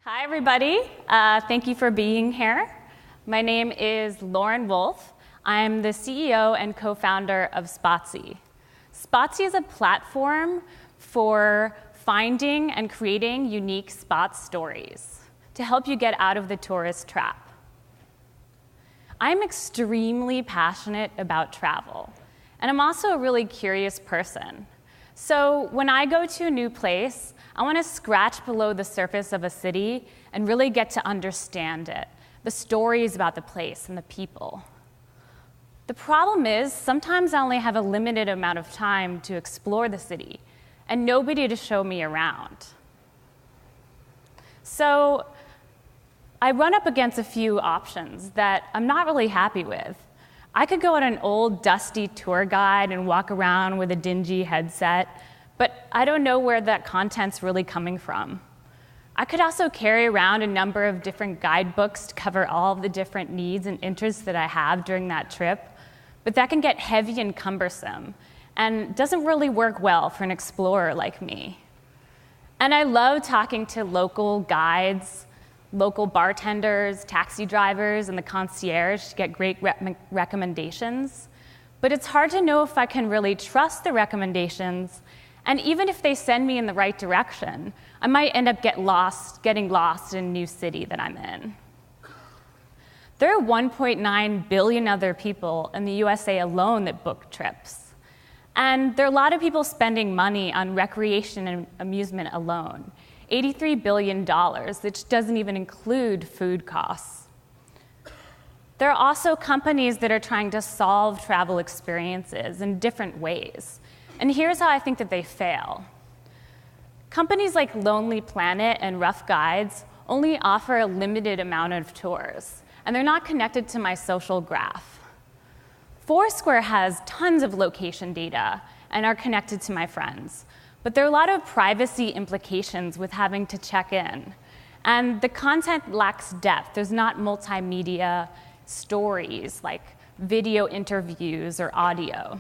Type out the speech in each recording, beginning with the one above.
Hi, everybody. Thank you for being here. My name is Lauren Wolf. I'm the CEO and co-founder of Spotsi. Spotsi is a platform for finding and creating unique spot stories to help you get out of the tourist trap. I'm extremely passionate about travel, and I'm also a really curious person. So when I go to a new place, I want to scratch below the surface of a city and really get to understand it, the stories about the place and the people. The problem is, sometimes I only have a limited amount of time to explore the city and nobody to show me around. So I run up against a few options that I'm not really happy with. I could go on an old, dusty tour guide and walk around with a dingy headset, but I don't know where that content's really coming from. I could also carry around a number of different guidebooks to cover all of the different needs and interests that I have during that trip, but that can get heavy and cumbersome and doesn't really work well for an explorer like me. And I love talking to local guides, local bartenders, taxi drivers, and the concierge to get great recommendations, but it's hard to know if I can really trust the recommendations. And even if they send me in the right direction, I might end up getting lost in a new city that I'm in. There are 1.9 billion other people in the USA alone that book trips. And there are a lot of people spending money on recreation and amusement alone, $83 billion, which doesn't even include food costs. There are also companies that are trying to solve travel experiences in different ways. And here's how I think that they fail. Companies like Lonely Planet and Rough Guides only offer a limited amount of tours, and they're not connected to my social graph. Foursquare has tons of location data and are connected to my friends, but there are a lot of privacy implications with having to check in. And the content lacks depth. There's not multimedia stories like video interviews or audio.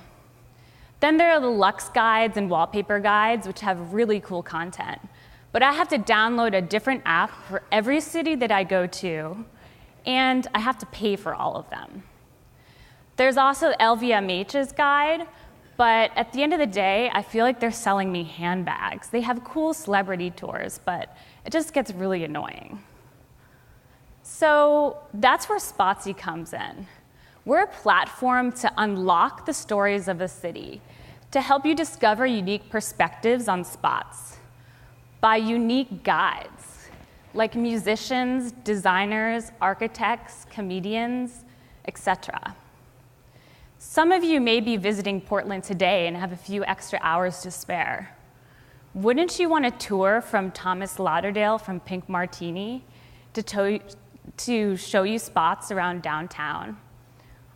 Then there are the Luxe guides and wallpaper guides, which have really cool content. But I have to download a different app for every city that I go to, and I have to pay for all of them. There's also LVMH's guide, but at the end of the day, I feel like they're selling me handbags. They have cool celebrity tours, but it just gets really annoying. So that's where Spotsi comes in. We're a platform to unlock the stories of a city, to help you discover unique perspectives on spots by unique guides, like musicians, designers, architects, comedians, etc. Some of you may be visiting Portland today and have a few extra hours to spare. Wouldn't you want a tour from Thomas Lauderdale from Pink Martini to show you spots around downtown?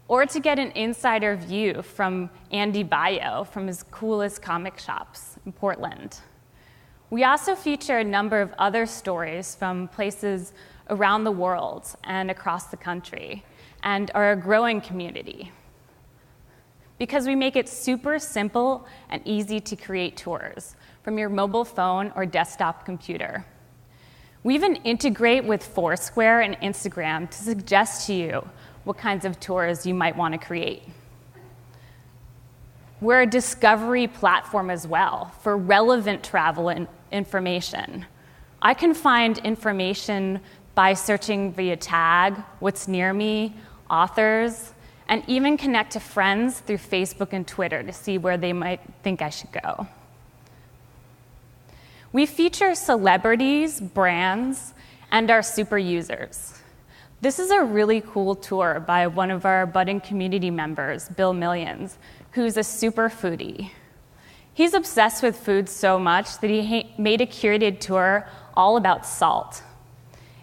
Or to get an insider view from Andy Baio from his coolest comic shops in Portland? We also feature a number of other stories from places around the world and across the country, and are a growing community. Because we make it super simple and easy to create tours from your mobile phone or desktop computer. We even integrate with Foursquare and Instagram to suggest to you what kinds of tours you might want to create. We're a discovery platform as well for relevant travel and information. I can find information by searching via tag, what's near me, authors, and even connect to friends through Facebook and Twitter to see where they might think I should go. We feature celebrities, brands, and our super users. This is a really cool tour by one of our budding community members, Bill Millions, who's a super foodie. He's obsessed with food so much that he made a curated tour all about salt.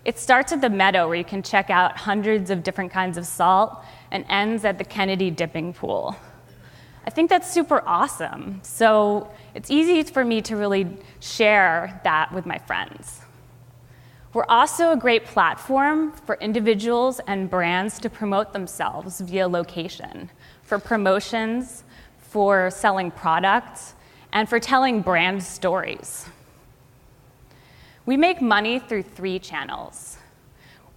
It starts at the Meadow, where you can check out hundreds of different kinds of salt, and ends at the Kennedy dipping pool. I think that's super awesome, so it's easy for me to really share that with my friends. We're also a great platform for individuals and brands to promote themselves via location, for promotions, for selling products, and for telling brand stories. We make money through 3 channels.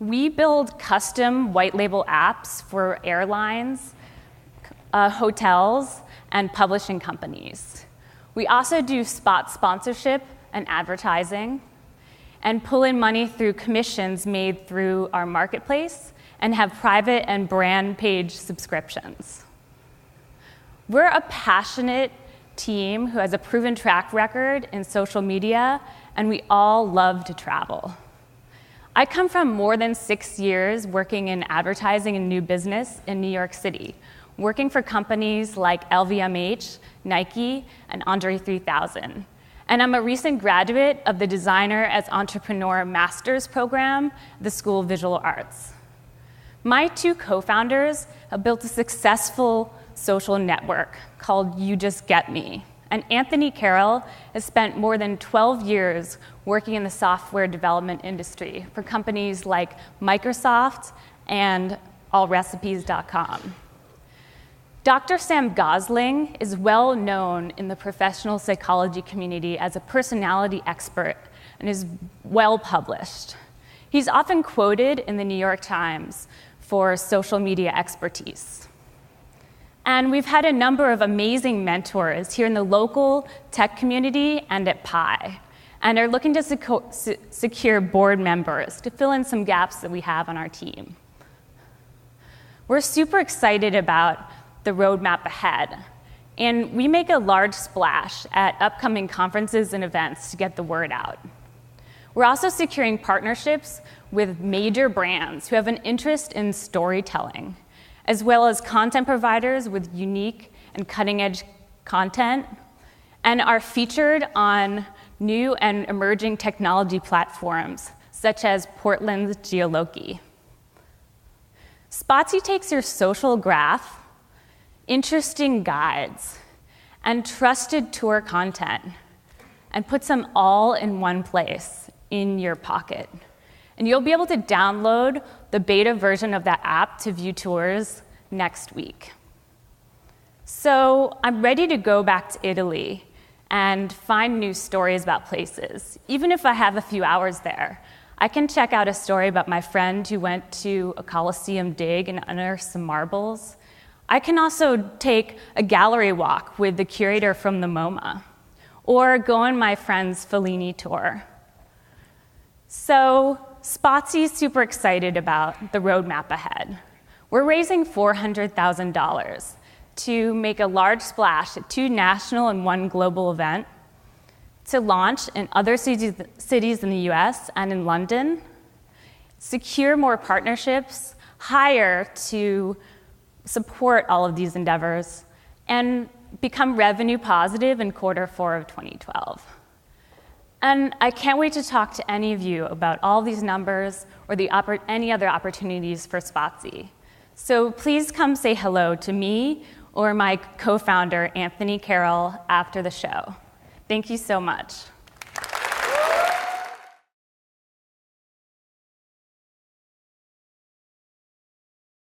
We build custom white label apps for airlines, hotels, and publishing companies. We also do spot sponsorship and advertising, and pull in money through commissions made through our marketplace and have private and brand page subscriptions. We're a passionate team who has a proven track record in social media, and we all love to travel. I come from more than 6 years working in advertising and new business in New York City, working for companies like LVMH, Nike, and Andre 3000. And I'm a recent graduate of the Designer as Entrepreneur Master's program at the School of Visual Arts. My 2 co-founders have built a successful social network called You Just Get Me. And Anthony Carroll has spent more than 12 years working in the software development industry for companies like Microsoft and allrecipes.com. Dr. Sam Gosling is well known in the professional psychology community as a personality expert and is well published. He's often quoted in the New York Times for social media expertise. And we've had a number of amazing mentors here in the local tech community and at Pi, and are looking to secure board members to fill in some gaps that we have on our team. We're super excited about the roadmap ahead, and we make a large splash at upcoming conferences and events to get the word out. We're also securing partnerships with major brands who have an interest in storytelling, as well as content providers with unique and cutting-edge content, and are featured on new and emerging technology platforms, such as Portland's Geoloki. Spotsi takes your social graph, interesting guides, and trusted tour content, and puts them all in one place in your pocket. And you'll be able to download the beta version of that app to view tours next week. So I'm ready to go back to Italy and find new stories about places. Even if I have a few hours there, I can check out a story about my friend who went to a Colosseum dig and unearthed some marbles. I can also take a gallery walk with the curator from the MoMA, or go on my friend's Fellini tour. So Spotsi is super excited about the roadmap ahead. We're raising $400,000 to make a large splash at 2 national and 1 global event, to launch in other cities in the US and in London, secure more partnerships, hire to support all of these endeavors, and become revenue positive in Q4 of 2012. And I can't wait to talk to any of you about all these numbers or any other opportunities for Spotsi. So please come say hello to me or my co-founder, Anthony Carroll, after the show. Thank you so much.